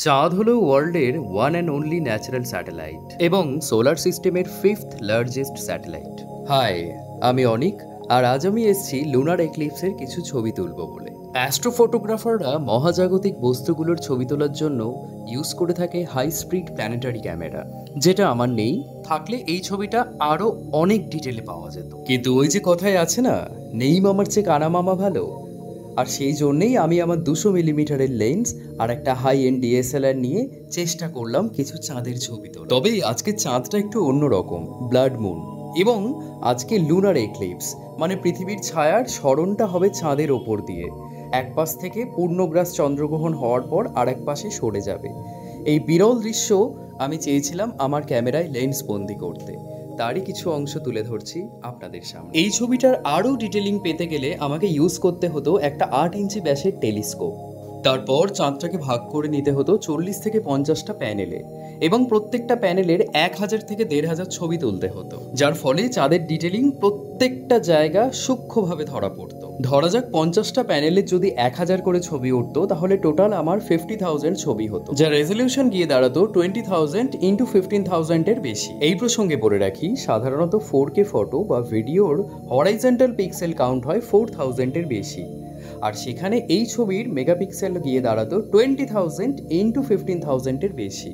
চাঁদ হলো ওয়ার্ল্ডের one and only natural satellite এবং সোলার সিস্টেমের ফিফথ লার্জেস্ট স্যাটেলাইট। হাই, আমি অনিক, আর আজ আমি এসেছি লুনার এক্লিপসের কিছু ছবি তুলব বলে। অ্যাস্ট্রোফটোগ্রাফাররা মহাজাগতিক বস্তুগুলোর ছবি তোলার জন্য ইউজ করে থাকে হাই স্পিড প্ল্যানেটারি ক্যামেরা, যেটা আমার নেই। থাকলে এই ছবিটা আরও অনেক ডিটেলে পাওয়া যেত, কিন্তু ওই যে কথায় আছে না, নেই মামার চেয়ে কানা মামা ভালো। আর সেই জন্যেই আমি আমার 200 মিলিমিটারের লেন্স আর একটা হাই এন্ড ডিএসএলআর নিয়ে চেষ্টা করলাম কিছু চাঁদের ছবি তোলা। তবে আজকে চাঁদটা একটু অন্যরকম, ব্লাড মুন, এবং আজকে লুনার এক্লিপস, মানে পৃথিবীর ছায়ার সরণটা হবে চাঁদের ওপর দিয়ে। এক পাশ থেকে পূর্ণগ্রাস চন্দ্রগ্রহণ হওয়ার পর আরেক পাশে সরে যাবে। এই বিরল দৃশ্য আমি চেয়েছিলাম আমার ক্যামেরায় লেন্স বন্দি করতে, তারই কিছু অংশ তুলে ধরছি আপনাদের সামনে। এই ছবিটার আরও ডিটেলিং পেতে গেলে আমাকে ইউজ করতে হতো একটা 8 ইঞ্চি ব্যাসের টেলিস্কোপ। তারপর চাঁদটাকে ভাগ করে নিতে হতো 40 থেকে 50টা প্যানেলে, এবং প্রত্যেকটা প্যানেলের 1000 থেকে 1500 ছবি তুলতে হতো, যার ফলে চাঁদের ডিটেলিং প্রত্যেকটা জায়গা সূক্ষ্মভাবে ধরা পড়তো। ধরা যাক 50টা প্যানেলের যদি 1000 করে ছবি উঠতো, তাহলে টোটাল আমার 50,000 ছবি হতো, যার রেজলিউশন গিয়ে দাঁড়াতো 20,000 ইন্টু 15,000-এর বেশি। এই প্রসঙ্গে বলে রাখি, সাধারণত 4K ফটো বা ভিডিওর হরাইজন্টাল পিক্সেল কাউন্ট হয় 4000-এর বেশি, আর সেখানে এই ছবির মেগাপিক্সেল গিয়ে দাঁড়াতো 20,000 ইন্টু 15,000-এর বেশি।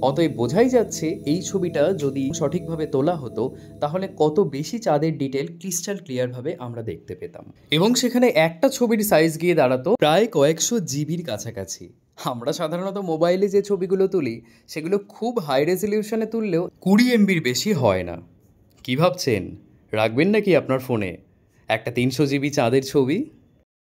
অতএব বোঝাই যাচ্ছে এই ছবিটা যদি সঠিকভাবে তোলা হতো, তাহলে কত বেশি চাঁদের ডিটেল ক্রিস্টাল ক্লিয়ারভাবে আমরা দেখতে পেতাম। এবং সেখানে একটা ছবির সাইজ গিয়ে দাঁড়াতো প্রায় কয়েকশো জিবির কাছাকাছি। আমরা সাধারণত মোবাইলে যে ছবিগুলো তুলি, সেগুলো খুব হাই রেজলিউশনে তুললেও 20 MBর বেশি হয় না। কি ভাবছেন, রাখবেন নাকি আপনার ফোনে একটা 300 জিবি চাঁদের ছবি?